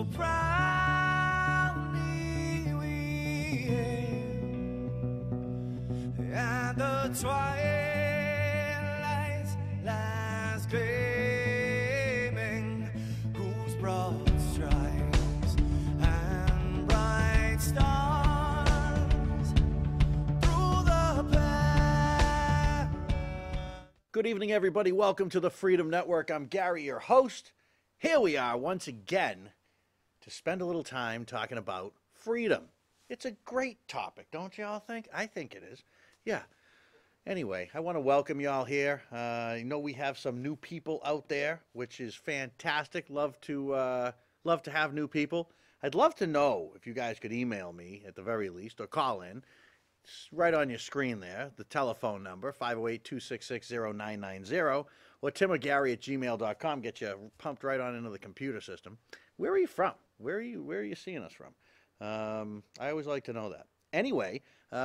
so proudly we hailed, and the twilight's last gleaming, whose broad stripes and bright stars through the path. Good evening, everybody. Welcome to the Freedom Network. I'm Gary, your host. Here we are once again to spend a little time talking about freedom. It's a great topic, don't y'all think? I think it is. Yeah. Anyway, I want to welcome y'all here. You know we have some new people out there, which is fantastic. Love to have new people. I'd love to know if you guys could email me at the very least or call in. It's right on your screen there, the telephone number, 508-266-0990, or timorgary@gmail.com. Get you pumped right on into the computer system. Where are you from? Where are you seeing us from? I always like to know that. Anyway, we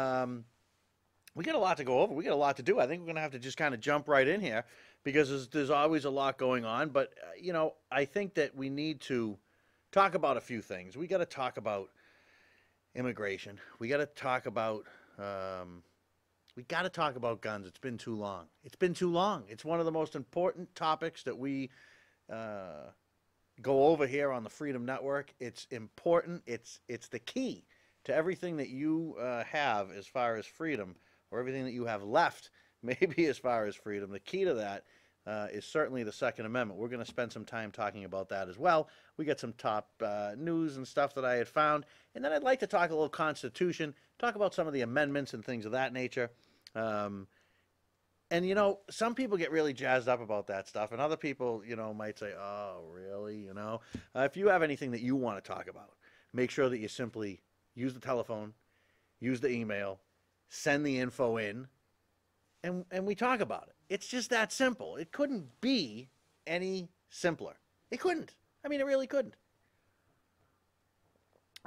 got a lot to go over. We got a lot to do. I think we're going to have to just kind of jump right in here because there's always a lot going on. But, you know, I think that we need to talk about a few things. We got to talk about immigration. We got to talk about guns. It's been too long. It's been too long. It's one of the most important topics that we go over here on the Freedom Network. It's important. It's the key to everything that you have as far as freedom, or everything that you have left, maybe as far as freedom. The key to that is certainly the Second Amendment. We're going to spend some time talking about that as well. We got some top news and stuff that I had found. And then I'd like to talk a little Constitution, talk about some of the amendments and things of that nature. And, you know, some people get really jazzed up about that stuff, and other people, you know, might say, oh, really, you know? If you have anything that you want to talk about, make sure that you simply use the telephone, use the email, send the info in, and we talk about it. It's just that simple. It couldn't be any simpler. It couldn't. I mean, it really couldn't.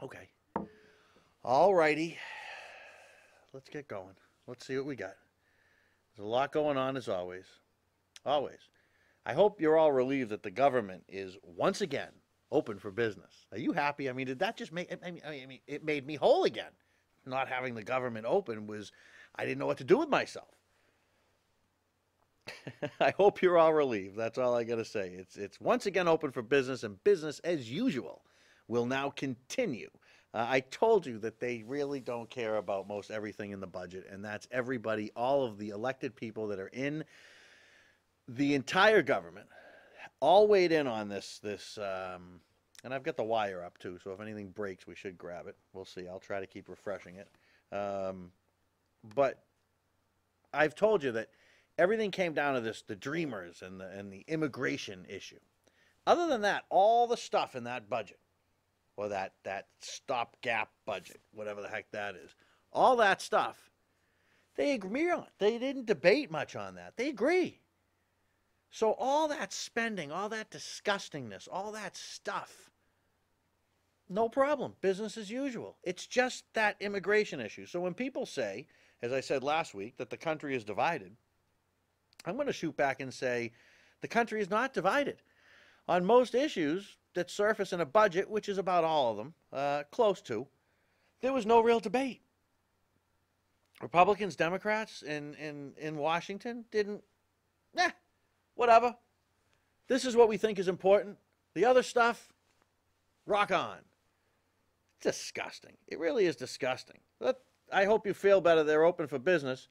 Okay. All righty. Let's get going. Let's see what we got. There's a lot going on as always. Always. I hope you're all relieved that the government is once again open for business. Are you happy? I mean, did that just make, I mean, it made me whole again. Not having the government open was, I didn't know what to do with myself. I hope you're all relieved. That's all I got to say. It's once again open for business, and business as usual will now continue. I told you that they really don't care about most everything in the budget, and that's everybody, all of the elected people that are in the entire government, all weighed in on this, and I've got the wire up too, so if anything breaks, we should grab it. We'll see. I'll try to keep refreshing it. But I've told you that everything came down to this, the Dreamers and the immigration issue. Other than that, all the stuff in that budget, or that stopgap budget, whatever the heck that is, all that stuff, they agree on. They didn't debate much on that. They agree. So all that spending, all that disgustingness, all that stuff, no problem. Business as usual. It's just that immigration issue. So when people say, as I said last week, that the country is divided, I'm going to shoot back and say the country is not divided. On most issues that surface in a budget, which is about all of them, close to, there was no real debate. Republicans, Democrats in Washington didn't, whatever. This is what we think is important. The other stuff, rock on. Disgusting. It really is disgusting. But I hope you feel better. They're open for business.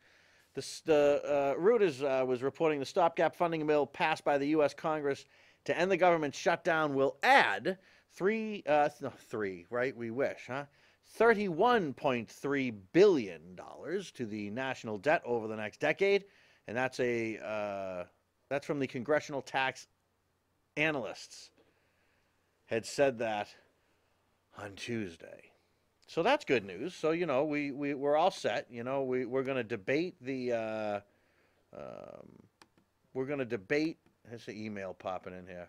Reuters was reporting the stopgap funding bill passed by the U.S. Congress to end the government shutdown will add $31.3 billion to the national debt over the next decade, and that's from the Congressional Tax Analysts had said that on Tuesday. So that's good news. So, you know, we're all set. You know, we're going to debate the, here's the email popping in here.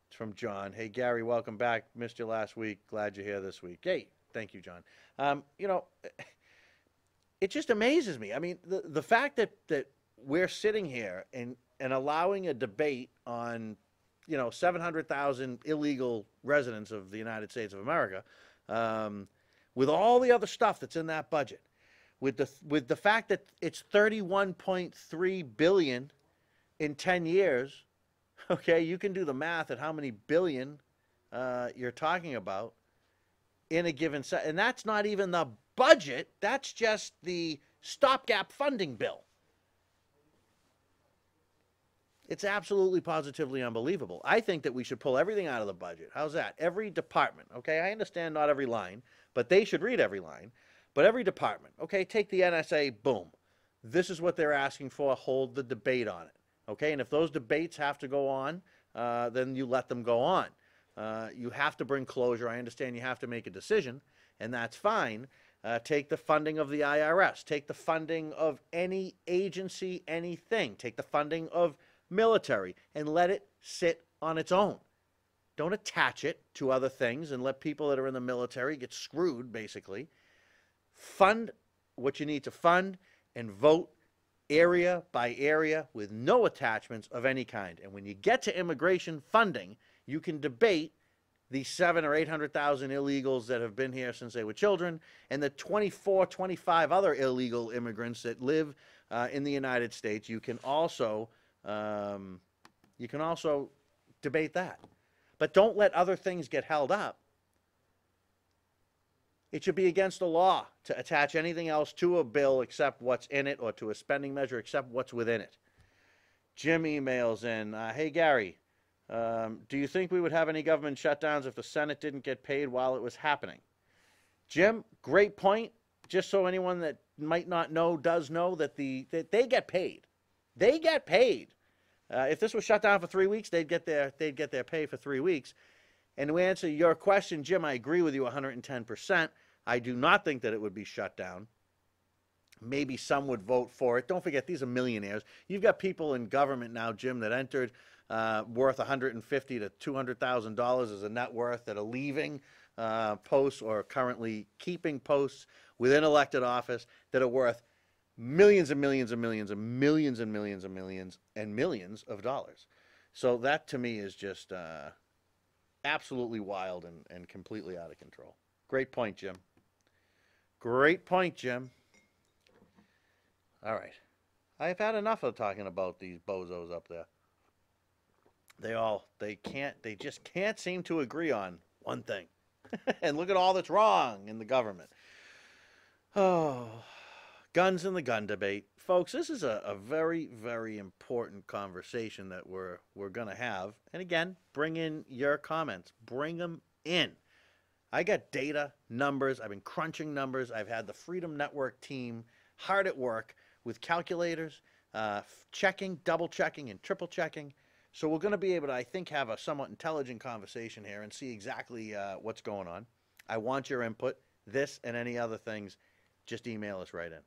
It's from John. Hey, Gary, welcome back. Missed you last week. Glad you're here this week. Hey, thank you, John. You know, it just amazes me. I mean, the fact that we're sitting here and allowing a debate on, 700,000 illegal residents of the United States of America, with all the other stuff that's in that budget, with the fact that it's 31.3 billion in 10 years, okay, you can do the math at how many billion you're talking about in a given set. And that's not even the budget, that's just the stopgap funding bill. It's absolutely positively unbelievable. I think that we should pull everything out of the budget. How's that? Every department, okay? I understand not every line, but they should read every line. But every department, okay, take the NSA, boom. This is what they're asking for, hold the debate on it, okay? And if those debates have to go on, then you let them go on. You have to bring closure. I understand you have to make a decision, and that's fine. Take the funding of the IRS. Take the funding of any agency, anything. Take the funding of military and let it sit on its own. Don't attach it to other things and let people that are in the military get screwed, basically. Fund what you need to fund and vote area by area with no attachments of any kind. And when you get to immigration funding, you can debate the 700,000 or 800,000 illegals that have been here since they were children, and the 24, 25 other illegal immigrants that live in the United States. You can also debate that. But don't let other things get held up. It should be against the law to attach anything else to a bill except what's in it, or to a spending measure except what's within it. Jim emails in, hey Gary, do you think we would have any government shutdowns if the Senate didn't get paid while it was happening? Jim, great point. Just so anyone that might not know does know that they get paid. They get paid. If this was shut down for 3 weeks, they'd get their pay for 3 weeks. And to answer your question, Jim, I agree with you 110%. I do not think that it would be shut down. Maybe some would vote for it. Don't forget, these are millionaires. You've got people in government now, Jim, that entered worth $150,000 to $200,000 as a net worth, that are leaving posts or currently keeping posts within elected office, that are worth millions and millions and millions and millions and millions and millions and millions of dollars. So that to me is just absolutely wild and completely out of control. Great point, Jim. Great point, Jim. All right. I've had enough of talking about these bozos up there. They just can't seem to agree on one thing. And look at all that's wrong in the government. Oh, guns and the gun debate. Folks, this is a very, very important conversation that we're going to have. And again, bring in your comments. Bring them in. I got data, numbers. I've been crunching numbers. I've had the Freedom Network team hard at work with calculators, checking, double checking, and triple checking. So we're going to be able to, I think, have a somewhat intelligent conversation here and see exactly what's going on. I want your input. This and any other things, just email us right in.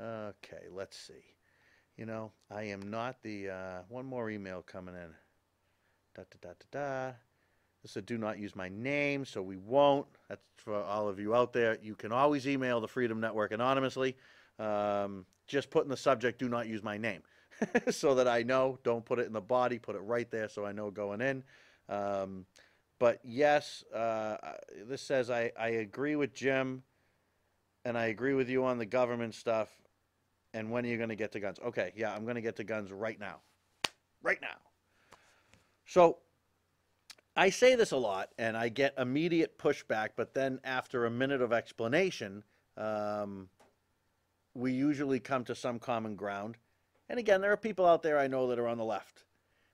Okay, let's see. You know, I am not the, one more email coming in. This said, do not use my name, so we won't. That's for all of you out there. You can always email the Freedom Network anonymously. Just put in the subject, do not use my name. So that I know. Don't put it in the body. Put it right there so I know going in. But yes, this says, I agree with Jim, and I agree with you on the government stuff. And when are you going to get to guns? Okay, yeah, I'm going to get to guns right now. Right now. So I say this a lot, and I get immediate pushback, but then after a minute of explanation, we usually come to some common ground. And again, there are people out there I know that are on the left.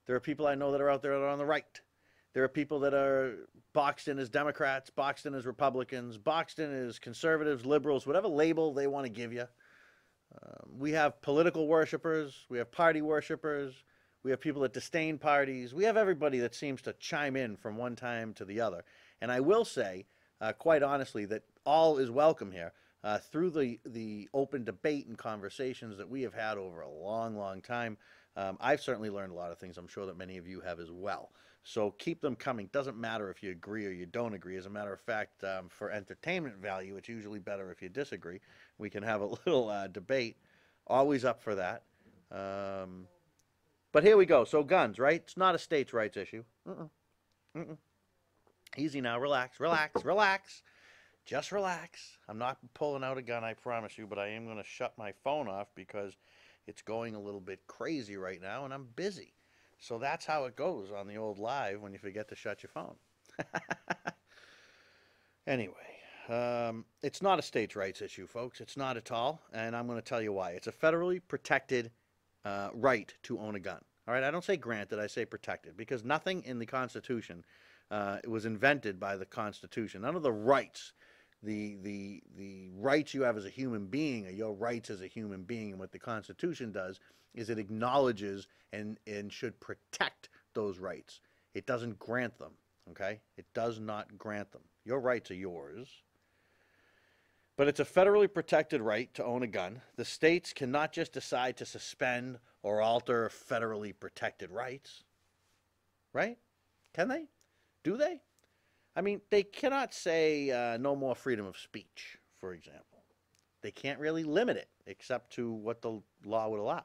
There are people I know that are out there that are on the right. There are people that are boxed in as Democrats, boxed in as Republicans, boxed in as conservatives, liberals, whatever label they want to give you. We have political worshipers. We have party worshipers. We have people that disdain parties. We have everybody that seems to chime in from one time to the other. And I will say, quite honestly, that all is welcome here. Through the open debate and conversations that we have had over a long, long time, I've certainly learned a lot of things. I'm sure that many of you have as well. So keep them coming. Doesn't matter if you agree or you don't agree. As a matter of fact, for entertainment value, it's usually better if you disagree. We can have a little debate. Always up for that. But But here we go. So guns, right? It's not a states' rights issue. Mm-mm. Mm-mm. Easy now. Relax, relax, relax. Just relax. I'm not pulling out a gun, I promise you, but I am going to shut my phone off because it's going a little bit crazy right now and I'm busy. So that's how it goes on the old live when you forget to shut your phone. Anyway, it's not a states' rights issue, folks. It's not at all, and I'm going to tell you why. It's a federally protected right to own a gun. All right, I don't say granted, I say protected, because nothing in the Constitution was invented by the Constitution. None of the rights, the rights you have as a human being are your rights as a human being, and what the Constitution does is it acknowledges and should protect those rights. It doesn't grant them, okay? It does not grant them. Your rights are yours. But it's a federally protected right to own a gun. The states cannot just decide to suspend or alter federally protected rights. Right? Can they? Do they? I mean, they cannot say no more freedom of speech, for example. They can't really limit it except to what the law would allow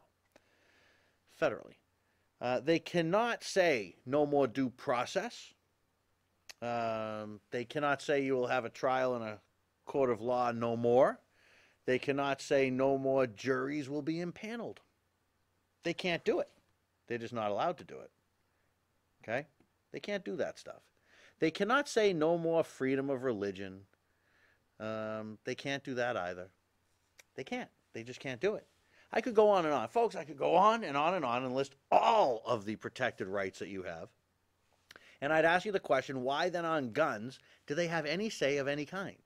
federally. They cannot say no more due process. They cannot say you will have a trial in a court of law no more. They cannot say no more juries will be impaneled. They can't do it. They're just not allowed to do it. Okay? They can't do that stuff. They cannot say no more freedom of religion. They can't do that either. They can't. They just can't do it. I could go on and on. Folks, I could go on and on and on and list all of the protected rights that you have. And I'd ask you the question, why then on guns do they have any say of any kind?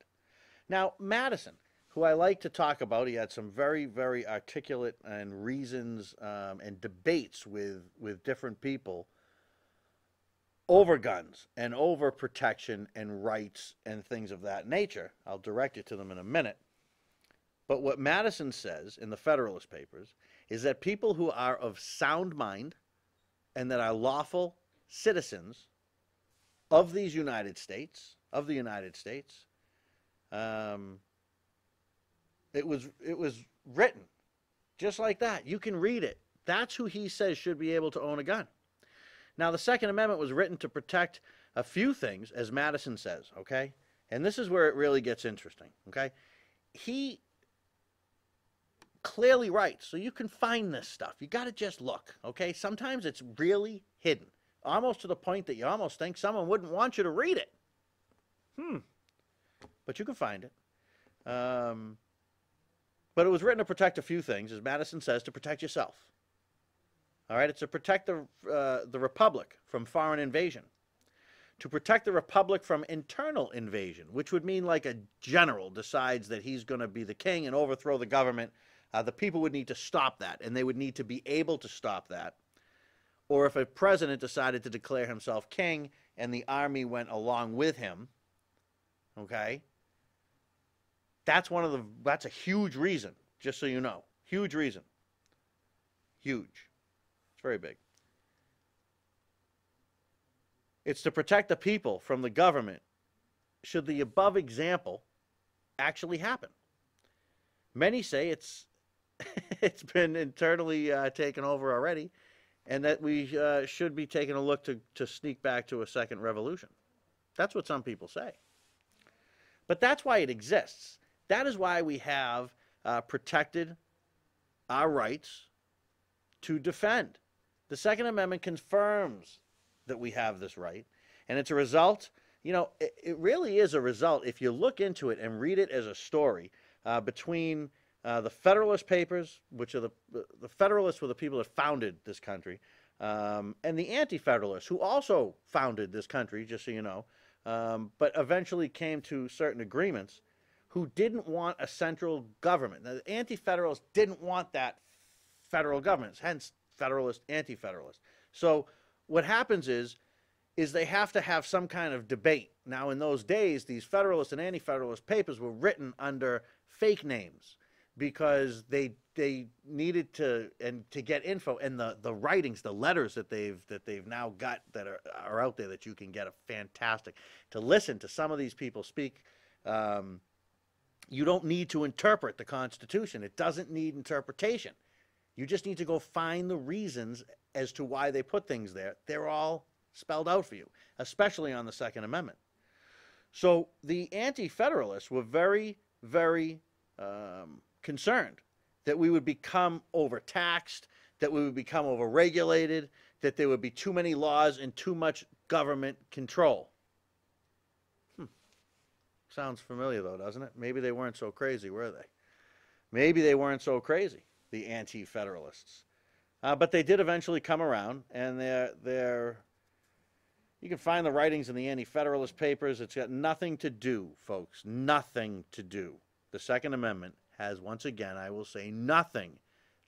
Now, Madison, who I like to talk about, he had some very, very articulate and reasons and debates with different people over guns and over protection and rights and things of that nature. I'll direct you to them in a minute. But what Madison says in the Federalist Papers is that people who are of sound mind and that are lawful citizens of these United States, it was written just like that. You can read it. That's who he says should be able to own a gun. Now, the Second Amendment was written to protect a few things, as Madison says, okay? And this is where it really gets interesting, okay? He clearly writes, so you can find this stuff. You got to just look, okay? Sometimes it's really hidden, almost to the point that you almost think someone wouldn't want you to read it. But you can find it. But it was written to protect a few things, as Madison says, to protect yourself. All right, it's to protect the Republic from foreign invasion, to protect the Republic from internal invasion, which would mean like a general decides that he's going to be the king and overthrow the government. The people would need to stop that, and they would need to be able to stop that. Or if a president decided to declare himself king and the army went along with him, okay, that's a huge reason, just so you know. Huge reason. Huge. It's very big. It's to protect the people from the government should the above example actually happen. Many say it's been internally taken over already, and that we should be taking a look to sneak back to a second revolution. That's what some people say. But that's why it exists. That is why we have protected our rights to defend. The Second Amendment confirms that we have this right, and it's a result, you know, it really is a result, if you look into it and read it as a story, between the Federalist Papers, which are the Federalists were the people that founded this country, and the Anti-Federalists, who also founded this country, just so you know, but eventually came to certain agreements, who didn't want a central government. Now, the Anti-Federalists didn't want that federal government, hence Federalist, Anti-Federalist. So what happens is they have to have some kind of debate. Now, in those days, these Federalist and Anti-Federalist papers were written under fake names because they needed to get info, and the writings, the letters that they've now got that are out there that you can get are fantastic. To listen to some of these people speak, you don't need to interpret the Constitution. It doesn't need interpretation. You just need to go find the reasons as to why they put things there, they're all spelled out for you, especially on the Second Amendment. So the Anti-Federalists were very, very concerned that we would become overtaxed, that we would become overregulated, that there would be too many laws and too much government control. Sounds familiar, though, doesn't it? Maybe they weren't so crazy, were they? Maybe they weren't so crazy, the Anti-Federalists. But they did eventually come around, and you can find the writings in the Anti-Federalist Papers. It's got nothing to do, folks, nothing to do. The Second Amendment has, once again, I will say, nothing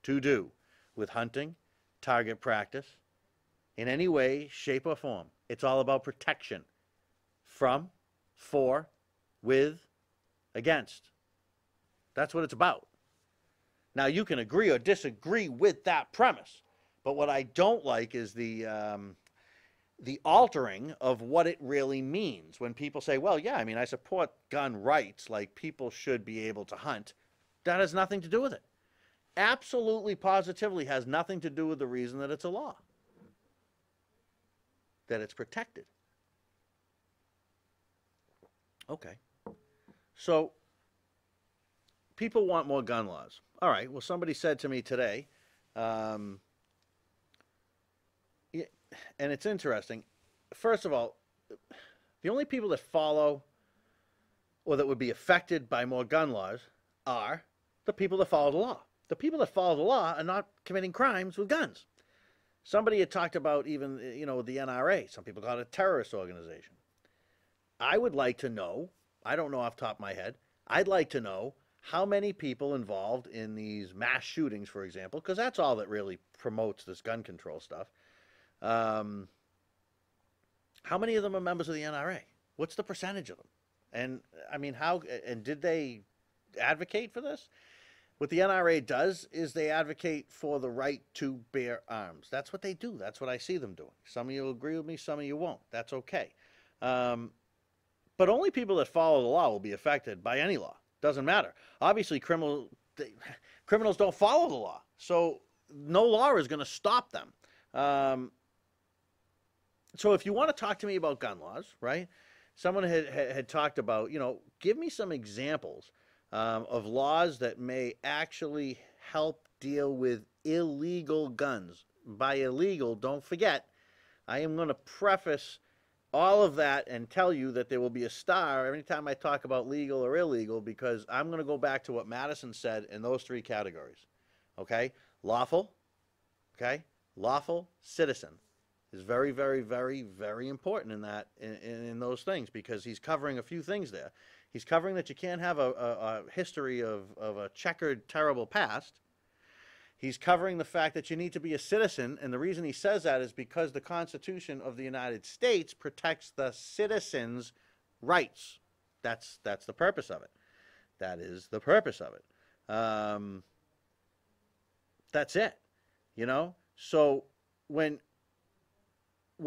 to do with hunting, target practice, in any way, shape, or form. It's all about protection from, for, with, against. That's what it's about. Now, you can agree or disagree with that premise, but what I don't like is the altering of what it really means. When people say, well, yeah, I mean, I support gun rights, like people should be able to hunt, that has nothing to do with it. Absolutely, positively has nothing to do with the reason that it's a law, that it's protected. Okay. So, people want more gun laws. All right, well, somebody said to me today, and it's interesting. First of all, the only people that follow or that would be affected by more gun laws are the people that follow the law. The people that follow the law are not committing crimes with guns. Somebody had talked about even, the NRA. Some people call it a terrorist organization. I would like to know, I don't know off the top of my head, I'd like to know how many people involved in these mass shootings, for example, because that's all that really promotes this gun control stuff. How many of them are members of the NRA? What's the percentage of them? And I mean, did they advocate for this? What the NRA does is they advocate for the right to bear arms. That's what they do. That's what I see them doing. Some of you will agree with me, some of you won't. That's okay. But only people that follow the law will be affected by any law. Doesn't matter. Obviously, criminals don't follow the law, so no law is going to stop them. So if you want to talk to me about gun laws, right? Someone had talked about, give me some examples of laws that may actually help deal with illegal guns. By illegal, don't forget, I am going to preface all of that and tell you that there will be a star every time I talk about legal or illegal, because I'm going to go back to what Madison said in those three categories. Okay? Lawful. Okay? Lawful citizen is very, very, very, very important in that, in those things, because he's covering a few things there. He's covering that you can't have a history of a checkered, terrible past. He's covering the fact that you need to be a citizen, and the reason he says that is because the Constitution of the United States protects the citizens' rights. That's the purpose of it. That is the purpose of it. That's it. So when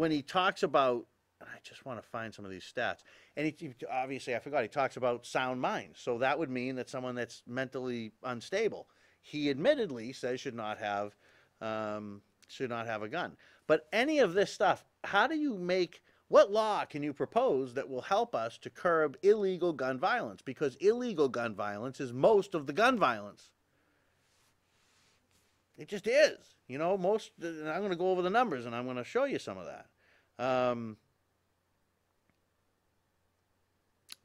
he talks about, I just want to find some of these stats, and obviously I forgot, he talks about sound mind. So that would mean that someone that's mentally unstable, he admittedly says should not have a gun. But any of this stuff, what law can you propose that will help us to curb illegal gun violence? Because illegal gun violence is most of the gun violence. It just is. And I'm going to go over the numbers and I'm going to show you some of that.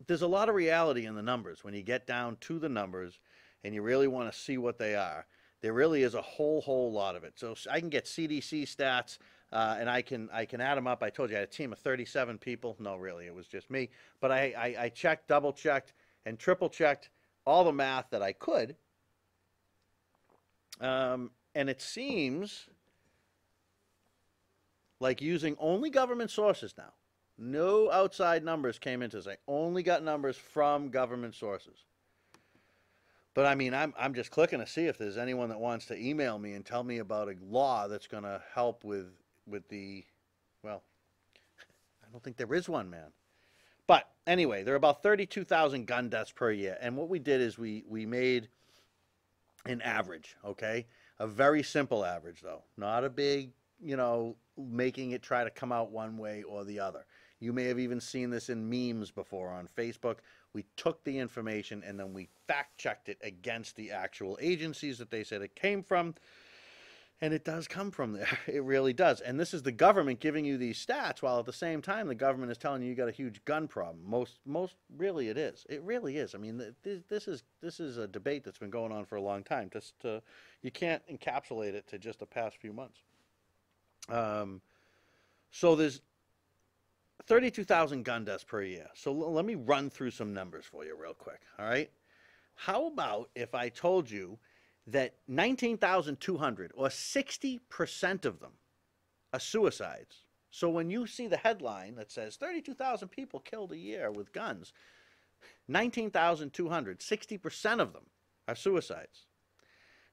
There's a lot of reality in the numbers when you get down to the numbers and you really want to see what they are. There really is a whole lot of it. So I can get CDC stats, and I can add them up. I told you I had a team of 37 people. No, really, it was just me. But I checked, double-checked, and triple-checked all the math that I could. And it seems like using only government sources now. No outside numbers came into this. I only got numbers from government sources. But I mean, I'm just clicking to see if there's anyone that wants to email me and tell me about a law that's going to help with the, well, I don't think there is one, man. But anyway, there are about 32,000 gun deaths per year. And what we did is we made an average, okay? A very simple average, though. Not a big making it try to come out one way or the other. You may have even seen this in memes before on Facebook. We took the information and then we fact-checked it against the actual agencies that they said it came from, and it does come from there. It really does. And this is the government giving you these stats, while at the same time the government is telling you got a huge gun problem. Most really it is. It really is. I mean, this is a debate that's been going on for a long time. You can't encapsulate it to just the past few months. So there's 32,000 gun deaths per year. So let me run through some numbers for you real quick, all right? How about if I told you that 19,200, or 60% of them, are suicides? So when you see the headline that says 32,000 people killed a year with guns, 19,200, 60% of them are suicides.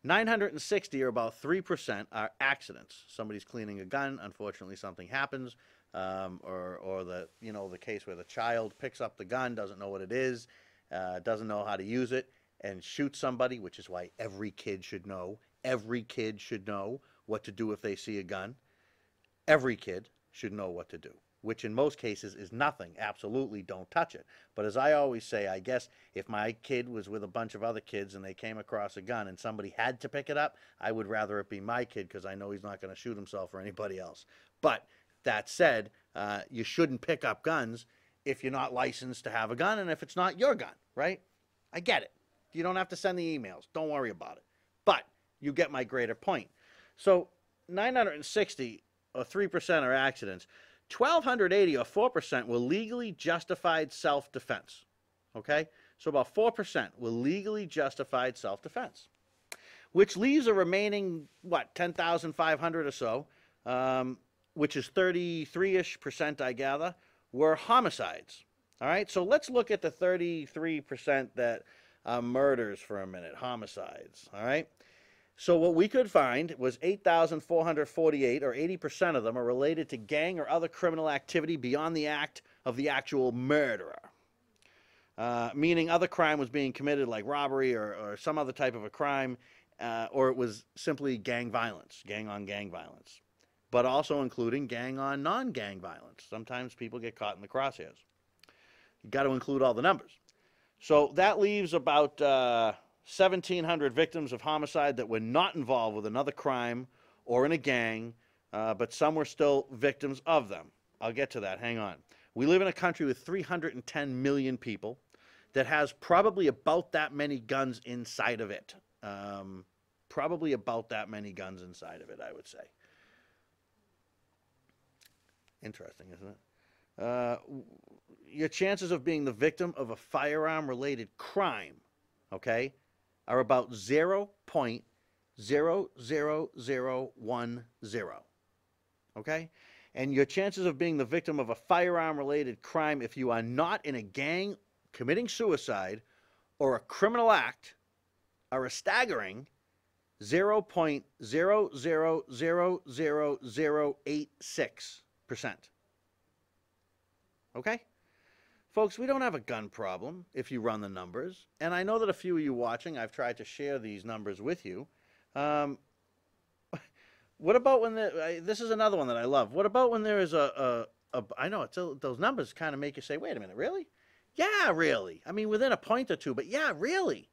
960, or about 3%, are accidents. Somebody's cleaning a gun, unfortunately something happens, or the case where the child picks up the gun, doesn't know what it is, doesn't know how to use it, and shoots somebody, which is why every kid should know what to do if they see a gun. Every kid should know what to do, which in most cases is nothing. Absolutely don't touch it. But as I always say, I guess if my kid was with a bunch of other kids and they came across a gun and somebody had to pick it up, I would rather it be my kid, because I know he's not going to shoot himself or anybody else. But that said, you shouldn't pick up guns if you're not licensed to have a gun and if it's not your gun, right? I get it. You don't have to send the emails. Don't worry about it. But you get my greater point. So 960, or 3%, are accidents. 1,280, or 4%, were legally justified self-defense. Okay? So about 4% were legally justified self-defense, which leaves a remaining, 10,500 or so, which is 33-ish%, I gather, were homicides. All right? So let's look at the 33% that murders for a minute, homicides. All right? So what we could find was 8,448, or 80% of them, are related to gang or other criminal activity beyond the act of the actual murderer. Meaning other crime was being committed, like robbery or some other type of a crime, or it was simply gang violence, gang-on-gang violence. But also including gang-on-non-gang violence. Sometimes people get caught in the crosshairs. You've got to include all the numbers. So that leaves about 1,700 victims of homicide that were not involved with another crime or in a gang, but some were still victims of them. I'll get to that. Hang on. We live in a country with 310 million people that has probably about that many guns inside of it. Probably about that many guns inside of it, I would say. Interesting, isn't it? Your chances of being the victim of a firearm-related crime, okay, are about 0.00010, okay? And your chances of being the victim of a firearm-related crime if you are not in a gang committing suicide or a criminal act are a staggering 0.0000086%. Okay? Folks, we don't have a gun problem if you run the numbers. And I know that a few of you watching, I've tried to share these numbers with you. What about when this is another one that I love. What about when there is I know those numbers kind of make you say, wait a minute, really? Yeah, really. I mean, within a point or two, but yeah, really.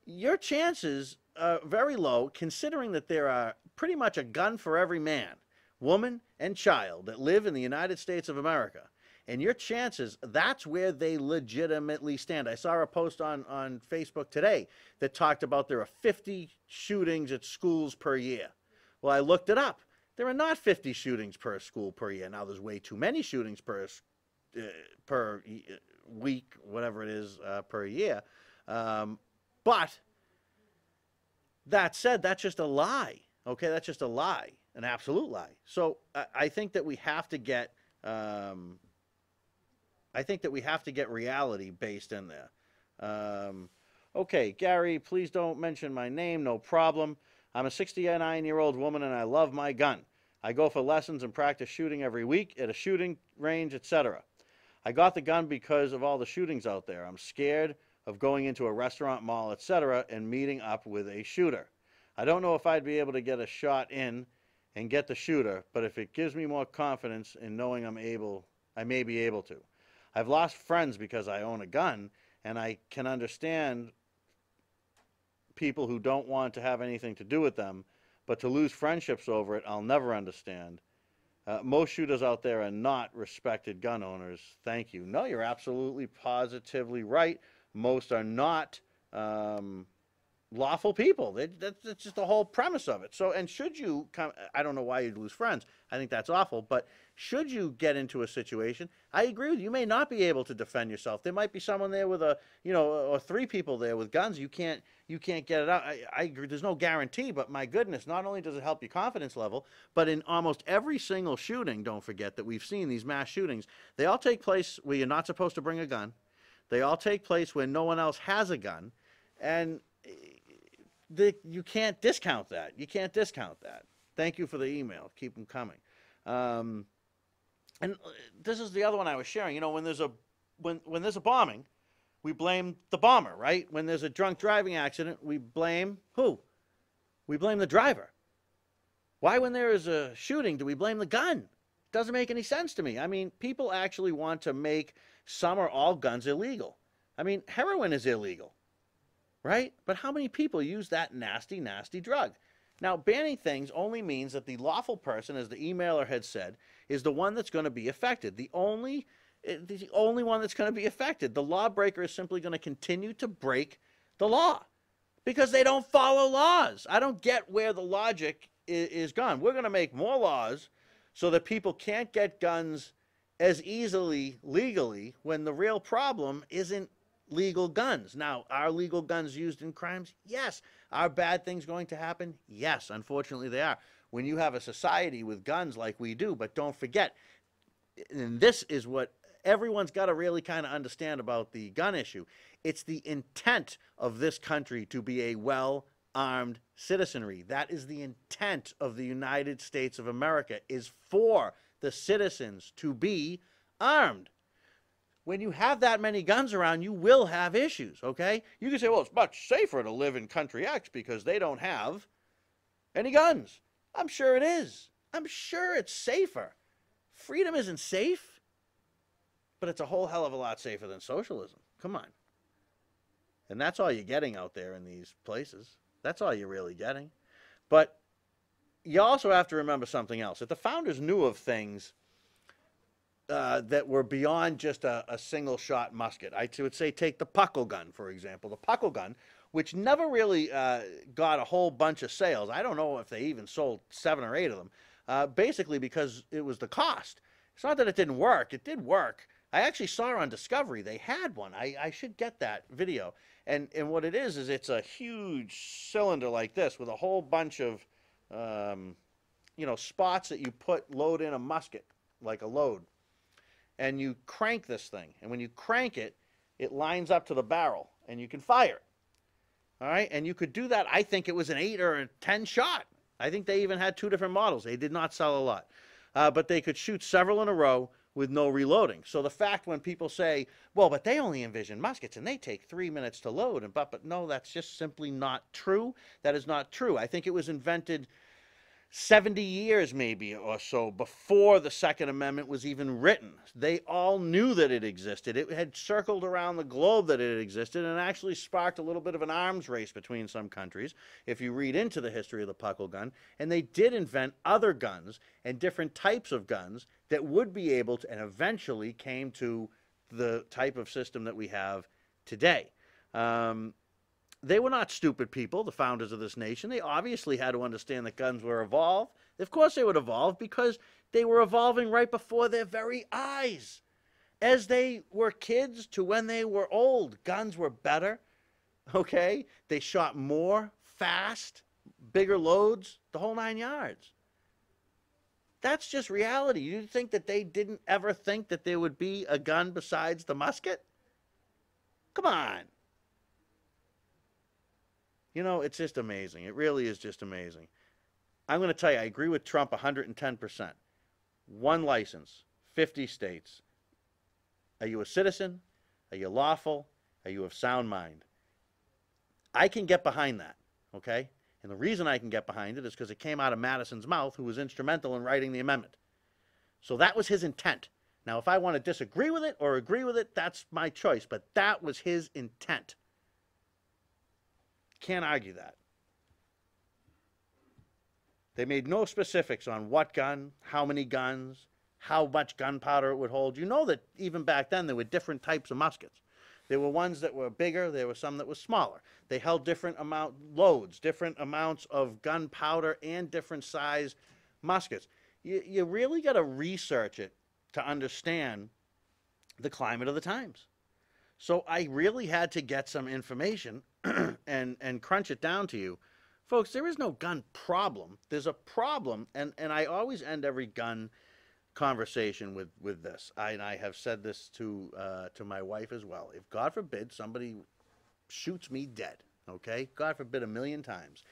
Your chances are very low, considering that there are pretty much a gun for every man, woman, and child that live in the United States of America. And your chances, that's where they legitimately stand. I saw a post on Facebook today that talked about there are 50 shootings at schools per year. Well, I looked it up. There are not 50 shootings per school per year. Now, there's way too many shootings per week, whatever it is, per year. But that said, that's just a lie. Okay, that's just a lie, an absolute lie. So I think that we have to get... I think that we have to get reality based in there. Okay, Gary, please don't mention my name, no problem. I'm a 69-year-old woman and I love my gun. I go for lessons and practice shooting every week at a shooting range, etc. I got the gun because of all the shootings out there. I'm scared of going into a restaurant, mall, etc. and meeting up with a shooter. I don't know if I'd be able to get a shot in and get the shooter, but if it gives me more confidence in knowing I may be able to. I've lost friends because I own a gun, and I can understand people who don't want to have anything to do with them, but to lose friendships over it, I'll never understand. Most shooters out there are not respected gun owners. Thank you. No, you're absolutely positively right. Most are not lawful people. That's just the whole premise of it. So, and should you come, I don't know why you'd lose friends. I think that's awful. But should you get into a situation, I agree with you. You may not be able to defend yourself. There might be someone there with or three people there with guns. You can't get it out. I agree. There's no guarantee, but my goodness, not only does it help your confidence level, but in almost every single shooting, don't forget that we've seen these mass shootings, they all take place where you're not supposed to bring a gun. They all take place where no one else has a gun. And you can't discount that. You can't discount that. Thank you for the email. Keep them coming. And this is the other one I was sharing. When there's a bombing, we blame the bomber, right? When there's a drunk driving accident, we blame who? We blame the driver. Why, when there is a shooting, do we blame the gun? Doesn't make any sense to me. I mean, people actually want to make some or all guns illegal. I mean, heroin is illegal, right? But how many people use that nasty, nasty drug? Now, banning things only means that the lawful person, as the emailer had said, is the one that's going to be affected. The only one that's going to be affected. The lawbreaker is simply going to continue to break the law because they don't follow laws. I don't get where the logic is gone. We're going to make more laws so that people can't get guns as easily legally when the real problem isn't legal guns. Now, are legal guns used in crimes? Yes. Are bad things going to happen? Yes. Unfortunately, they are. When you have a society with guns like we do, but don't forget, and this is what everyone's got to really kind of understand about the gun issue, it's the intent of this country to be a well-armed citizenry. That is the intent of the United States of America, is for the citizens to be armed. When you have that many guns around, you will have issues, okay? You can say, well, it's much safer to live in country X because they don't have any guns. I'm sure it is. I'm sure it's safer. Freedom isn't safe, but it's a whole hell of a lot safer than socialism. Come on. And that's all you're getting out there in these places. That's all you're really getting. But you also have to remember something else. That the founders knew of things that were beyond just a single-shot musket. I would say take the puckle gun, for example. The puckle gun, which never really got a whole bunch of sales. I don't know if they even sold 7 or 8 of them, basically because it was the cost. It's not that it didn't work. It did work. I actually saw on Discovery they had one. I should get that video. And what it is it's a huge cylinder like this with a whole bunch of, spots that you load in a musket, like a load. And you crank this thing. And when you crank it, it lines up to the barrel, and you can fire it. All right? And you could do that. I think it was an 8 or a 10 shot. I think they even had 2 different models. They did not sell a lot. But they could shoot several in a row with no reloading. So the fact when people say, well, but they only envision muskets, and they take 3 minutes to load, but no, that's just simply not true. That is not true. I think it was invented 70 years maybe or so before the Second Amendment was even written. They all knew that it existed. It had circled around the globe that it existed and actually sparked a little bit of an arms race between some countries, if you read into the history of the puckle gun. And they did invent other guns and different types of guns that would be able to, and eventually came to the type of system that we have today. They were not stupid people, the founders of this nation. They obviously had to understand that guns were evolved. Of course they would evolve because they were evolving right before their very eyes. As they were kids to when they were old, guns were better, okay? They shot more, fast, bigger loads, the whole 9 yards. That's just reality. You think that they didn't ever think that there would be a gun besides the musket? Come on. It's just amazing. It really is just amazing. I'm going to tell you, I agree with Trump 110%. 1 license, 50 states. Are you a citizen? Are you lawful? Are you of sound mind? I can get behind that, okay? And the reason I can get behind it is because it came out of Madison's mouth, who was instrumental in writing the amendment. So that was his intent. Now, if I want to disagree with it or agree with it, that's my choice. But that was his intent. Can't argue that. They made no specifics on what gun, how many guns, how much gunpowder it would hold. You know that even back then there were different types of muskets. There were ones that were bigger. There were some that were smaller. They held different loads, different amounts of gunpowder, and different size muskets. You really got to research it to understand the climate of the times. So I really had to get some information and crunch it down to you. Folks, there is no gun problem. There's a problem, and I always end every gun conversation with this. And I have said this to my wife as well. If, God forbid, somebody shoots me dead, okay? God forbid, 1,000,000 times.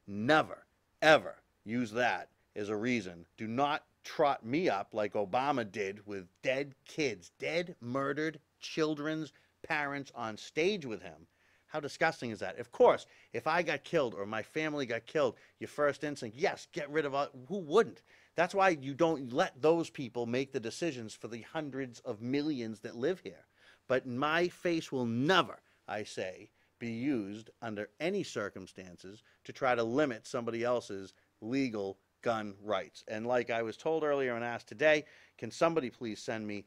Never, ever use that as a reason. Do not trot me up like Obama did with dead kids, dead, murdered children's parents on stage with him. How disgusting is that? Of course, if I got killed or my family got killed, your first instinct, yes, get rid of all. Who wouldn't? That's why you don't let those people make the decisions for the hundreds of millions that live here. But my face will never, I say, be used under any circumstances to try to limit somebody else's legal gun rights. And like I was told earlier and asked today, can somebody please send me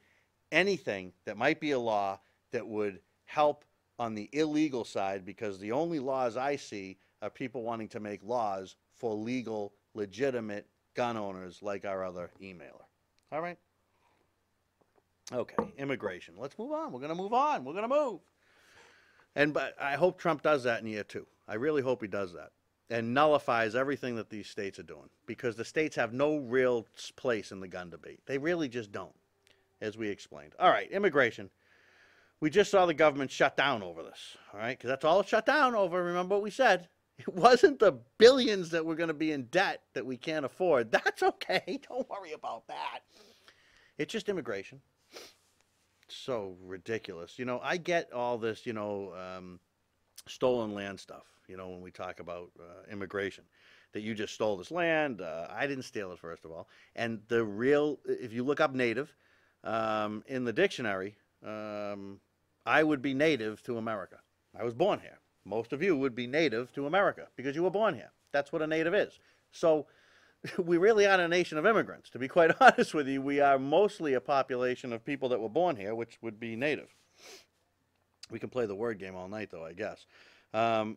anything that might be a law that would help on the illegal side, because the only laws I see are people wanting to make laws for legal, legitimate gun owners like our other emailer. All right? Okay, immigration. Let's move on. We're going to move on. We're going to move. But I hope Trump does that in year 2. I really hope he does that and nullifies everything that these states are doing, because the states have no real place in the gun debate. They really just don't, as we explained. All right, immigration. We just saw the government shut down over this, all right? Because that's all it shut down over. Remember what we said. It wasn't the billions that we're going to be in debt that we can't afford. That's okay. Don't worry about that. It's just immigration. So ridiculous. You know, I get all this, stolen land stuff, when we talk about immigration, that you just stole this land. I didn't steal it, first of all. And if you look up native in the dictionary, I would be native to America. I was born here. Most of you would be native to America because you were born here. That's what a native is. So we really aren't a nation of immigrants. To be quite honest with you, we are mostly a population of people that were born here, which would be native. We can play the word game all night, though, I guess. I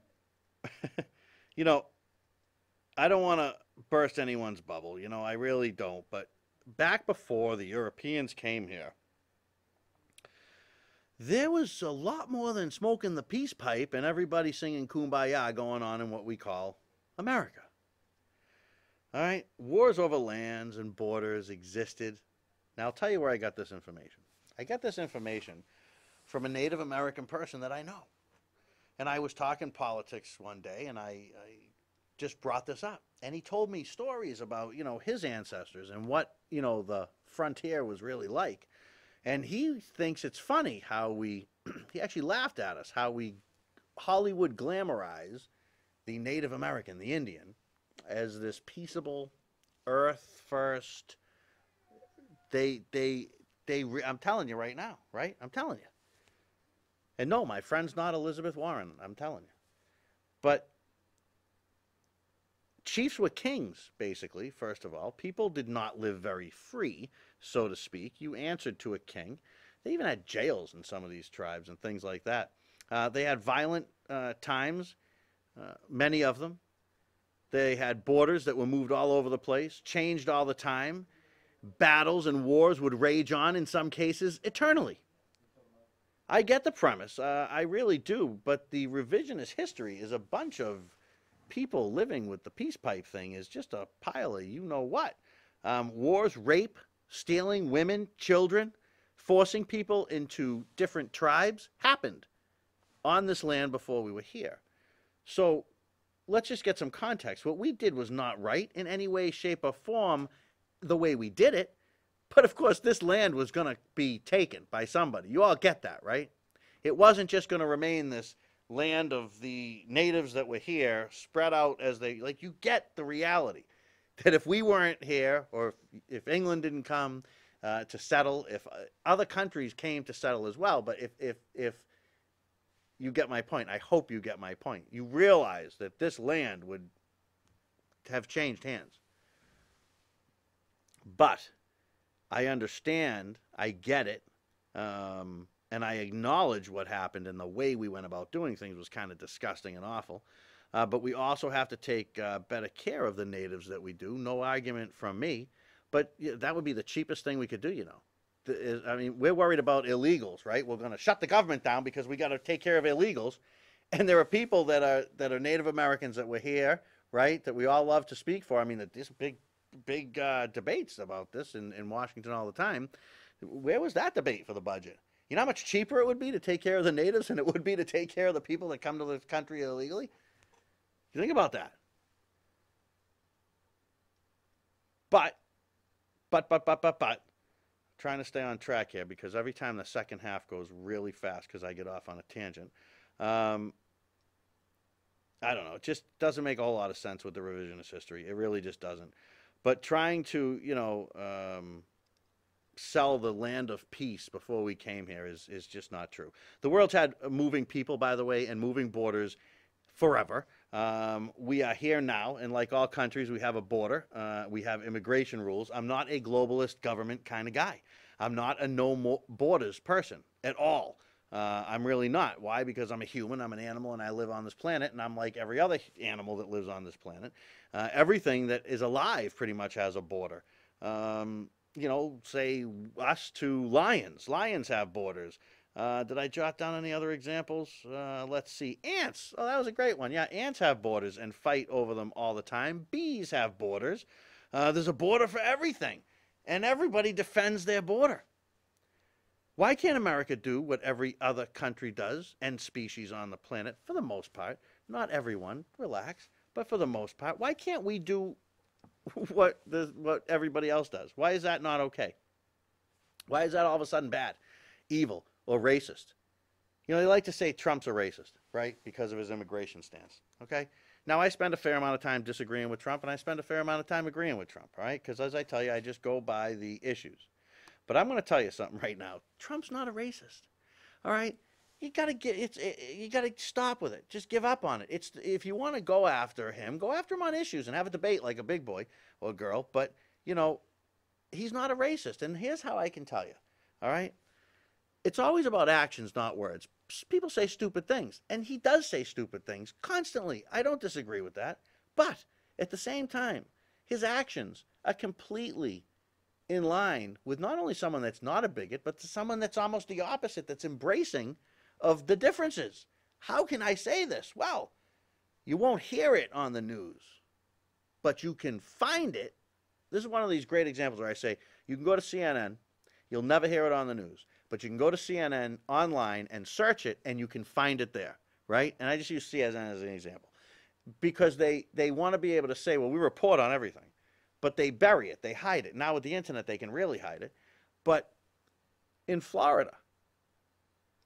don't want to burst anyone's bubble. I really don't. But back before the Europeans came here, there was a lot more than smoking the peace pipe and everybody singing Kumbaya going on in what we call America. All right? Wars over lands and borders existed. Now, I'll tell you where I got this information. I got this information from a Native American person that I know. And I was talking politics one day, and I just brought this up. And he told me stories about, his ancestors and what, the frontier was really like. And he thinks it's funny how he actually laughed at us, how we Hollywood glamorize the Native American, the Indian, as this peaceable, earth first. I'm telling you right now, right? I'm telling you. And no, my friend's not Elizabeth Warren, I'm telling you. But chiefs were kings, basically, first of all. People did not live very free, so to speak. You answered to a king. They even had jails in some of these tribes and things like that. They had violent times, many of them. They had borders that were moved all over the place, changed all the time. Battles and wars would rage on, in some cases, eternally. I get the premise. I really do. But the revisionist history is a bunch of people living with the peace pipe thing is just a pile of you-know-what. Wars, rape, stealing women, children, forcing people into different tribes happened on this land before we were here. So let's just get some context. What we did was not right in any way, shape, or form the way we did it. But of course, this land was going to be taken by somebody. You all get that, right? It wasn't just going to remain this land of the natives that were here spread out as they, like, you get the reality that if we weren't here, or if England didn't come to settle, if other countries came to settle as well, but if you get my point, I hope you get my point. You realize that this land would have changed hands. But I understand, I get it, and I acknowledge what happened, and the way we went about doing things was kind of disgusting and awful. But we also have to take better care of the natives that we do. No argument from me, but that would be the cheapest thing we could do, you know. I mean, we're worried about illegals, right? We're going to shut the government down because we got to take care of illegals. And there are people that are Native Americans that were here, right, that we all love to speak for. I mean, there's big debates about this in Washington all the time. Where was that debate for the budget? You know how much cheaper it would be to take care of the natives than it would be to take care of the people that come to this country illegally? You think about that. But, trying to stay on track here because every time the second half goes really fast because I get off on a tangent. I don't know. It just doesn't make a whole lot of sense with the revisionist history. It really just doesn't. But trying to, sell the land of peace before we came here is just not true. The world's had moving people, by the way, and moving borders forever. We are here now, and like all countries, we have a border. We have immigration rules. I'm not a globalist government kind of guy. I'm not a no borders person at all. I'm really not. Why? Because I'm a human, I'm an animal, and I live on this planet, and I'm like every other animal that lives on this planet. Everything that is alive pretty much has a border. Say us to lions. Lions have borders. Did I jot down any other examples? Let's see. Ants. Oh, that was a great one. Yeah, ants have borders and fight over them all the time. Bees have borders. There's a border for everything, and everybody defends their border. Why can't America do what every other country does and species on the planet for the most part? Not everyone, relax, but for the most part. Why can't we do what everybody else does? Why is that not okay? Why is that all of a sudden bad, evil, or racist? They like to say Trump's a racist, right, because of his immigration stance, okay? Now, I spend a fair amount of time disagreeing with Trump, and I spend a fair amount of time agreeing with Trump, right? Because as I tell you, I just go by the issues. But I'm going to tell you something right now. Trump's not a racist, all right? You got to stop with it. Just give up on it. If you want to go after him on issues and have a debate like a big boy or girl. But, he's not a racist. And here's how I can tell you, all right? It's always about actions, not words. People say stupid things, and he does say stupid things constantly. I don't disagree with that. But at the same time, his actions are completely in line with not only someone that's not a bigot, but to someone that's almost the opposite, that's embracing of the differences. How can I say this? Well, you won't hear it on the news, but you can find it. This is one of these great examples where I say you can go to CNN, you'll never hear it on the news, but you can go to CNN online and search it, and you can find it there, right? And I just use CNN as an example because they want to be able to say, well, we report on everything, but they bury it, they hide it. Now with the internet, they can really hide it. But in Florida,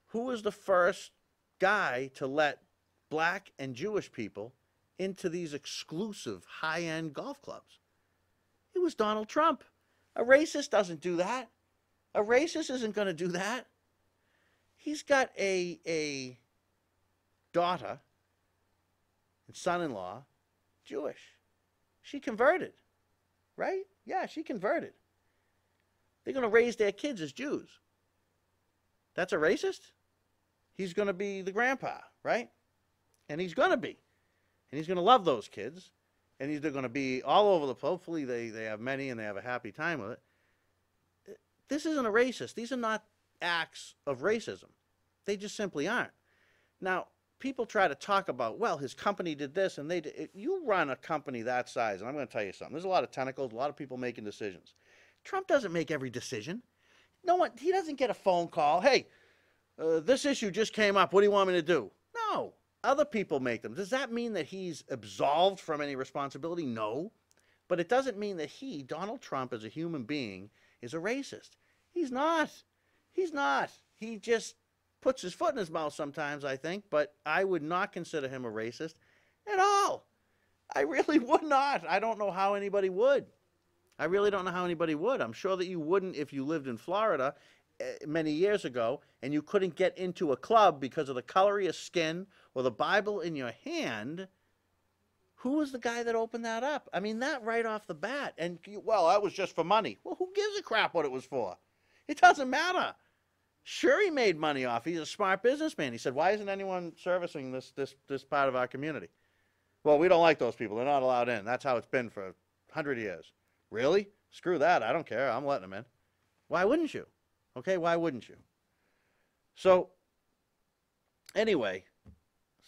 who was the first guy to let black and Jewish people into these exclusive high-end golf clubs? It was Donald Trump. A racist doesn't do that. A racist isn't going to do that. He's got a daughter and son-in-law, Jewish. She converted, right? Yeah, she converted. They're going to raise their kids as Jews. That's a racist? He's going to be the grandpa, right? And he's going to be. And he's going to love those kids. And they're going to be all over the place. Hopefully they have many and they have a happy time with it. This isn't a racist. These are not acts of racism. They just simply aren't. Now, people try to talk about, well, his company did this and they did. You run a company that size, and I'm going to tell you something. There's a lot of tentacles, a lot of people making decisions. Trump doesn't make every decision. No one. He doesn't get a phone call. Hey, this issue just came up. What do you want me to do? No. Other people make them. Does that mean that he's absolved from any responsibility? No. But it doesn't mean that he, Donald Trump, as a human being, is a racist. He's not. He's not. He just puts his foot in his mouth sometimes, I think, but I would not consider him a racist at all. I really would not. I don't know how anybody would. I really don't know how anybody would. I'm sure that you wouldn't if you lived in Florida many years ago and you couldn't get into a club because of the color of your skin or the Bible in your hand. Who was the guy that opened that up? I mean, that right off the bat. And, well, that was just for money. Well, who gives a crap what it was for? It doesn't matter. Sure, he made money off. He's a smart businessman. He said, why isn't anyone servicing this part of our community? Well, we don't like those people. They're not allowed in. That's how it's been for 100 years. Really? Screw that. I don't care. I'm letting them in. Why wouldn't you? Okay, why wouldn't you? So, anyway,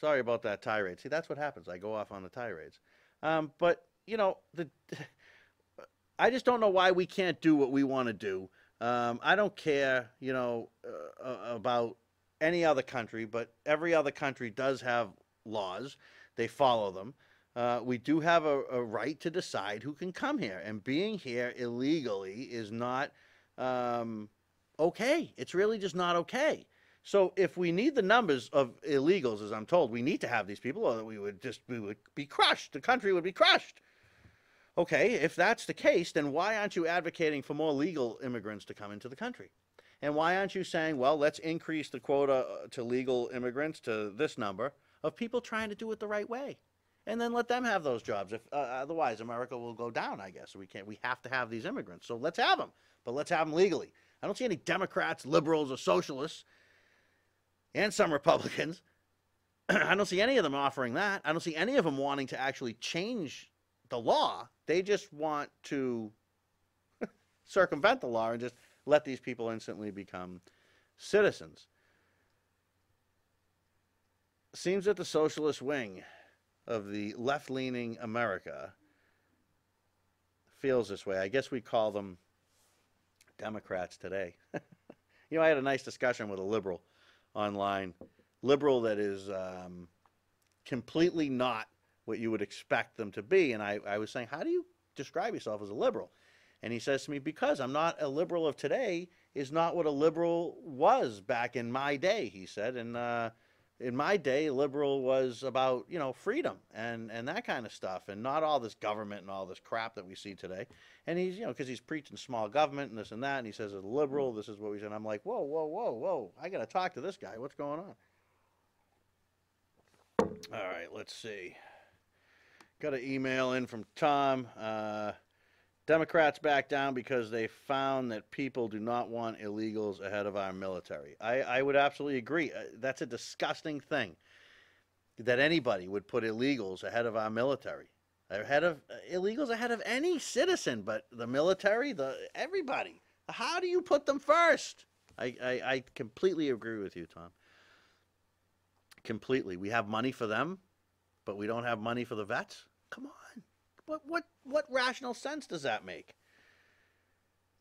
sorry about that tirade. See, that's what happens. I go off on the tirades. But, you know, I just don't know why we can't do what we want to do. I don't care, you know, about any other country, but every other country does have laws. They follow them. We do have a right to decide who can come here, and being here illegally is not okay. It's really just not okay. So if we need the numbers of illegals, as I'm told, we need to have these people, or we would be crushed. The country would be crushed. Okay, if that's the case, then why aren't you advocating for more legal immigrants to come into the country? And why aren't you saying, well, let's increase the quota to legal immigrants to this number of people trying to do it the right way? And then let them have those jobs. If otherwise, America will go down, I guess. We have to have these immigrants. So let's have them, but let's have them legally. I don't see any Democrats, liberals, or socialists, and some Republicans. I don't see any of them offering that. I don't see any of them wanting to actually change the law. They just want to circumvent the law and just let these people instantly become citizens. Seems that the socialist wing of the left-leaning America feels this way. I guess we call them Democrats today. You know, I had a nice discussion with a liberal online. Liberal that is completely not what you would expect them to be. And I was saying, how do you describe yourself as a liberal? And he says to me, because I'm not a liberal of today is not what a liberal was back in my day, he said. And in my day, liberal was about, you know, freedom and that kind of stuff, and not all this government and all this crap that we see today. And he's, you know, because he's preaching small government and this and that, and he says, as a liberal, this is what we said. And I'm like, whoa, whoa, whoa, whoa, I got to talk to this guy. What's going on? All right, let's see. Got an email in from Tom. Democrats back down because they found that people do not want illegals ahead of our military. I would absolutely agree. That's a disgusting thing that anybody would put illegals ahead of our military, illegals ahead of any citizen, but the military, everybody. How do you put them first? I completely agree with you, Tom. Completely. We have money for them, but we don't have money for the vets? Come on. What rational sense does that make?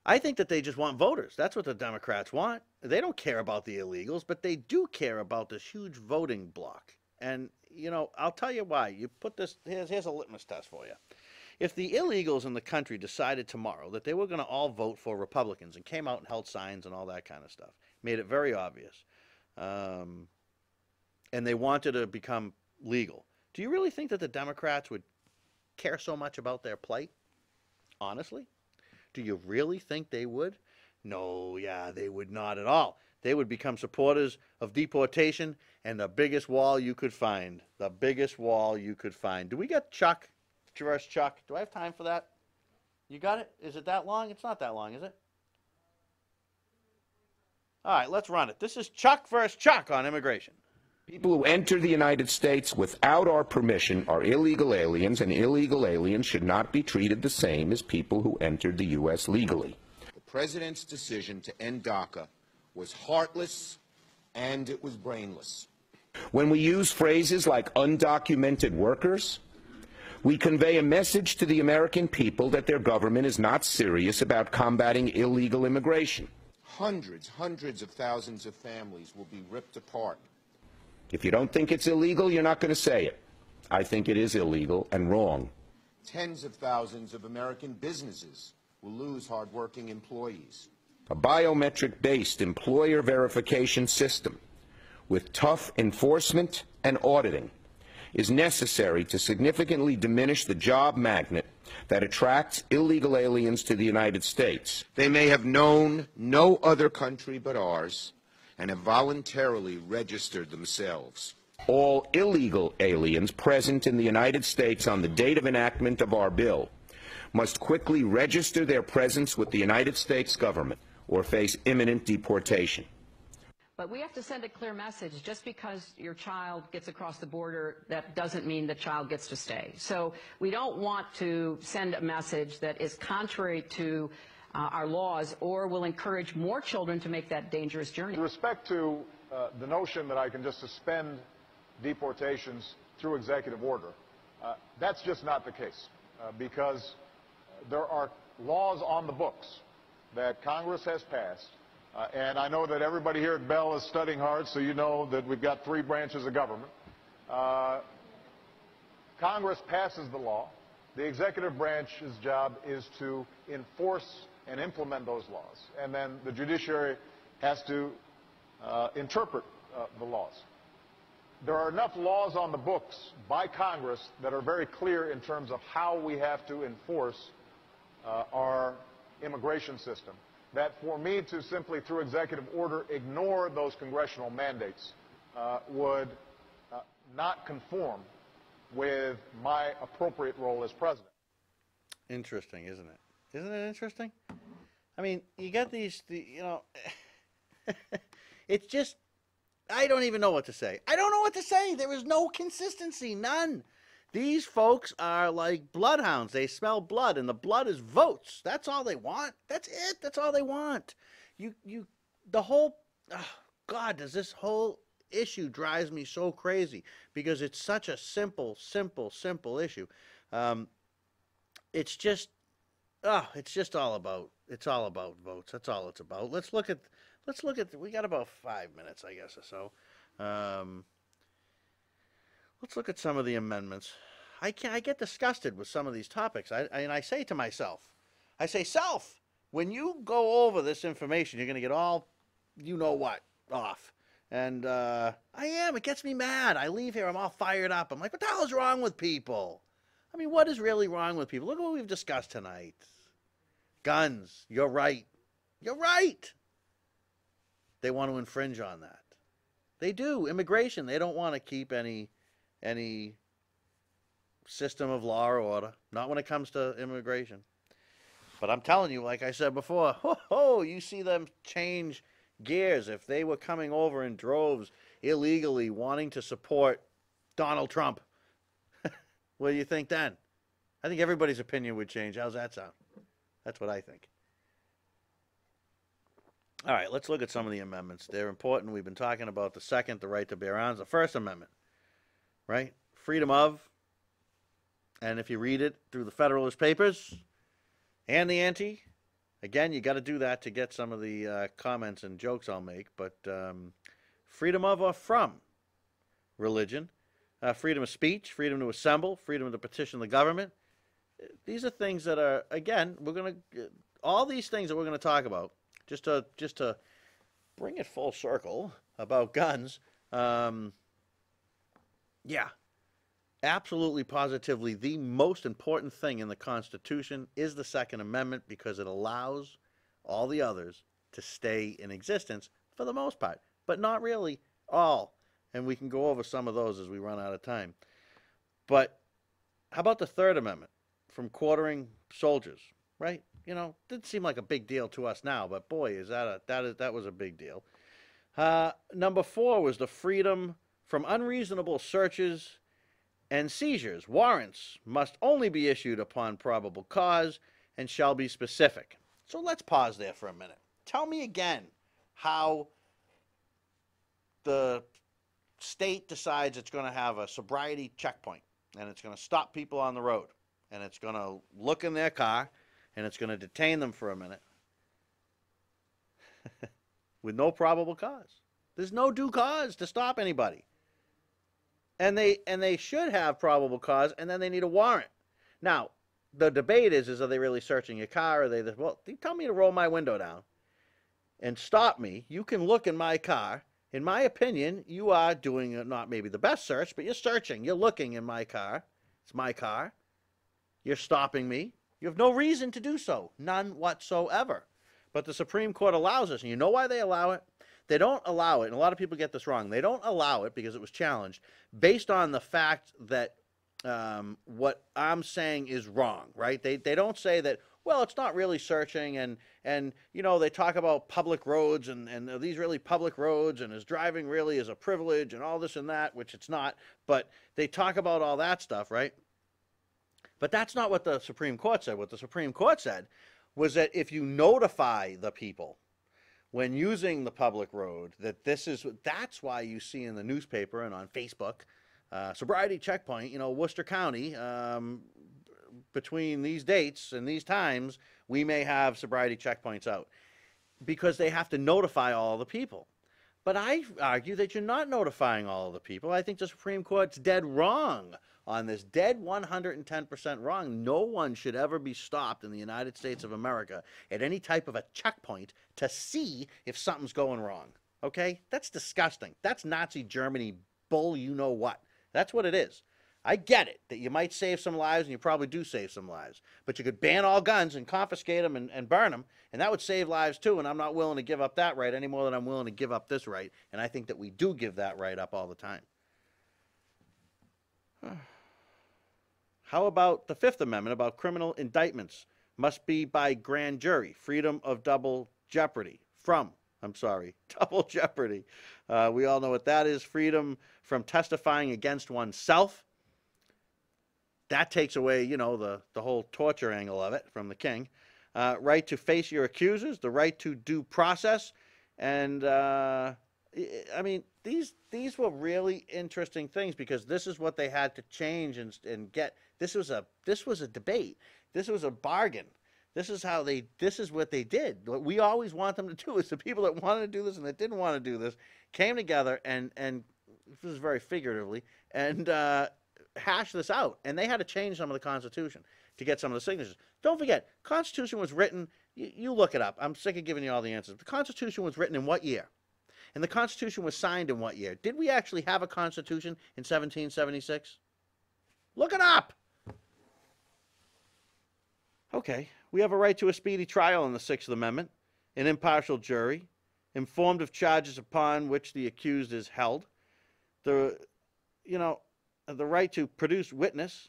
I think that they just want voters. That's what the Democrats want. They don't care about the illegals, but they do care about this huge voting bloc. And, you know, I'll tell you why. You put this, here's a litmus test for you. If the illegals in the country decided tomorrow that they were going to all vote for Republicans and came out and held signs and all that kind of stuff, made it very obvious, and they wanted to become legal, do you really think that the Democrats would care so much about their plight? Honestly? Do you really think they would? No, yeah, they would not at all. They would become supporters of deportation and the biggest wall you could find. The biggest wall you could find. Do we got Chuck? Versus Chuck? Do I have time for that? You got it? Is it that long? It's not that long, is it? All right, let's run it. This is Chuck versus Chuck on immigration. People who enter the United States without our permission are illegal aliens, and illegal aliens should not be treated the same as people who entered the U.S. legally. The President's decision to end DACA was heartless and it was brainless. When we use phrases like undocumented workers, we convey a message to the American people that their government is not serious about combating illegal immigration. Hundreds of thousands of families will be ripped apart. If you don't think it's illegal, you're not going to say it. I think it is illegal and wrong. Tens of thousands of American businesses will lose hard-working employees. A biometric-based employer verification system with tough enforcement and auditing, is necessary to significantly diminish the job magnet that attracts illegal aliens to the United States. They may have known no other country but ours and have voluntarily registered themselves. All illegal aliens present in the United States on the date of enactment of our bill must quickly register their presence with the United States government or face imminent deportation. But we have to send a clear message. Just because your child gets across the border, that doesn't mean the child gets to stay. So we don't want to send a message that is contrary to our laws or will encourage more children to make that dangerous journey. With respect to the notion that I can just suspend deportations through executive order, that's just not the case, because there are laws on the books that Congress has passed. And I know that everybody here at Bell is studying hard, so you know that we've got 3 branches of government. Congress passes the law. The executive branch's job is to enforce and implement those laws. And then the judiciary has to interpret the laws. There are enough laws on the books by Congress that are very clear in terms of how we have to enforce our immigration system, that for me to simply, through executive order, ignore those congressional mandates would not conform with my appropriate role as president. Interesting, isn't it? Isn't it interesting? I mean, you got these, you know, it's just, I don't even know what to say. I don't know what to say. There is no consistency, none. These folks are like bloodhounds. They smell blood, and the blood is votes. That's all they want. That's it. That's all they want. The whole, oh God, does this whole issue drives me so crazy because it's such a simple issue. It's just, it's just all about, it's all about votes. That's all it's about. Let's look at, we got about 5 minutes, I guess, or so. Let's look at some of the amendments. I get disgusted with some of these topics. And I say to myself, I say, self, when you go over this information, you're going to get all, you know what, off. And I am. It gets me mad. I leave here. I'm all fired up. I'm like, what the hell is wrong with people? I mean, what is really wrong with people? Look at what we've discussed tonight. Guns. You're right. You're right. They want to infringe on that. They do. Immigration. They don't want to keep any system of law or order. Not when it comes to immigration. But I'm telling you, like I said before, you see them change gears. If they were coming over in droves illegally wanting to support Donald Trump, what do you think then? I think everybody's opinion would change. How's that sound? That's what I think. All right, let's look at some of the amendments. They're important. We've been talking about the second, the right to bear arms. The First Amendment, right? Freedom of, and if you read it through the Federalist Papers and the ante, again, you got to do that to get some of the comments and jokes I'll make, but freedom of or from religion, freedom of speech, freedom to assemble, freedom to petition the government. These are things that are, again, we're going to, all these things that we're going to talk about, just to bring it full circle about guns, yeah, absolutely positively the most important thing in the Constitution is the Second Amendment because it allows all the others to stay in existence for the most part, but not really all. And we can go over some of those as we run out of time. But how about the Third Amendment from quartering soldiers, right? You know, didn't seem like a big deal to us now, but boy, that was a big deal. Number 4 was the freedom from unreasonable searches and seizures. Warrants must only be issued upon probable cause and shall be specific. So let's pause there for a minute. Tell me again how the state decides it's going to have a sobriety checkpoint and it's going to stop people on the road and it's going to look in their car and it's going to detain them for a minute with no probable cause. There's no due cause to stop anybody. And they should have probable cause, and then they need a warrant. Now, the debate is are they really searching your car? Are they, well, they tell me to roll my window down and stop me. You can look in my car, in my opinion, you are doing not maybe the best search, but you're searching. You're looking in my car. It's my car. You're stopping me. You have no reason to do so, none whatsoever. But the Supreme Court allows us, and you know why they allow it? They don't allow it, and a lot of people get this wrong. They don't allow it because it was challenged based on the fact that what I'm saying is wrong, right? They don't say that, well, it's not really searching, and you know, they talk about public roads, and are these really public roads, and is driving really is a privilege, and all this and that, which it's not, but they talk about all that stuff, right? But that's not what the Supreme Court said. What the Supreme Court said was that if you notify the people when using the public road, that's why you see in the newspaper and on Facebook, sobriety checkpoint, you know, Worcester County, between these dates and these times, we may have sobriety checkpoints out, because they have to notify all the people. But I argue that you're not notifying all of the people. I think the Supreme Court's dead wrong on this, dead 110% wrong. No one should ever be stopped in the United States of America at any type of a checkpoint to see if something's going wrong. Okay? That's disgusting. That's Nazi Germany bull, you know what. That's what it is. I get it, that you might save some lives, and you probably do save some lives. But you could ban all guns and confiscate them and burn them, and that would save lives too, and I'm not willing to give up that right any more than I'm willing to give up this right. And I think that we do give that right up all the time. How about the Fifth Amendment about criminal indictments must be by grand jury, freedom of double jeopardy, double jeopardy. We all know what that is, freedom from testifying against oneself. That takes away, you know, the whole torture angle of it from the king. Right to face your accusers, the right to due process. And, I mean, these were really interesting things, because this is what they had to change and get. This was a debate. This was a bargain. This is what they did. What we always want them to do is the people that wanted to do this and that didn't want to do this came together and this is very figuratively, and hash this out. And they had to change some of the Constitution to get some of the signatures. Don't forget, Constitution was written, you look it up. I'm sick of giving you all the answers. The Constitution was written in what year? And the Constitution was signed in what year? Did we actually have a Constitution in 1776? Look it up! Okay, we have a right to a speedy trial in the Sixth Amendment, an impartial jury, informed of charges upon which the accused is held, the right to produce witness,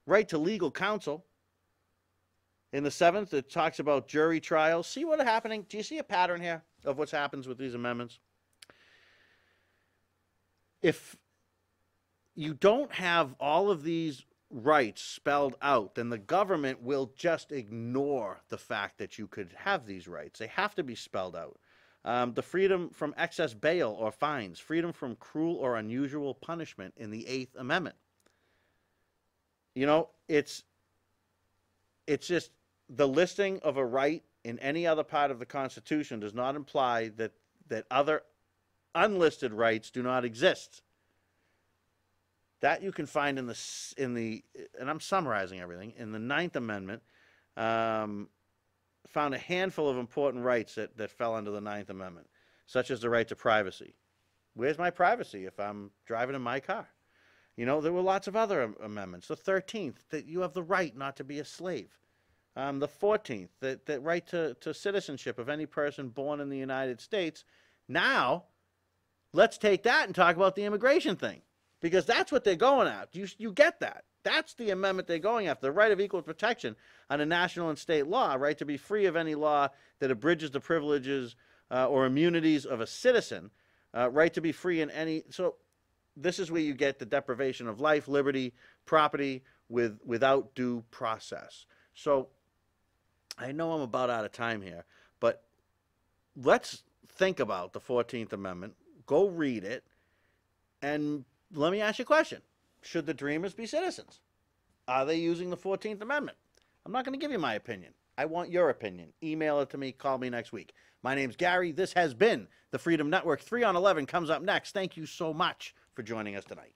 right to legal counsel. In the Seventh, it talks about jury trials. See what's happening? Do you see a pattern here of what happens with these amendments? If you don't have all of these rights spelled out, then the government will just ignore the fact that you could have these rights. They have to be spelled out. The freedom from excess bail or fines, freedom from cruel or unusual punishment in the Eighth Amendment. You know, it's just the listing of a right in any other part of the Constitution does not imply that other unlisted rights do not exist. That you can find in the and I'm summarizing everything, in the Ninth Amendment, found a handful of important rights that fell under the Ninth Amendment, such as the right to privacy. Where's my privacy if I'm driving in my car? You know, there were lots of other amendments. The 13th, that you have the right not to be a slave. The 14th, that right to citizenship of any person born in the United States. Now, let's take that and talk about the immigration thing, because that's what they're going at. You get that. That's the amendment they're going after, the right of equal protection under national and state law, right to be free of any law that abridges the privileges or immunities of a citizen, right to be free in any. So this is where you get the deprivation of life, liberty, property without due process. So I know I'm about out of time here, but let's think about the 14th Amendment. Go read it, and let me ask you a question. Should the Dreamers be citizens? Are they using the 14th Amendment? I'm not going to give you my opinion. I want your opinion. Email it to me. Call me next week. My name's Gary. This has been the Freedom Network. 3 on 11 comes up next. Thank you so much for joining us tonight.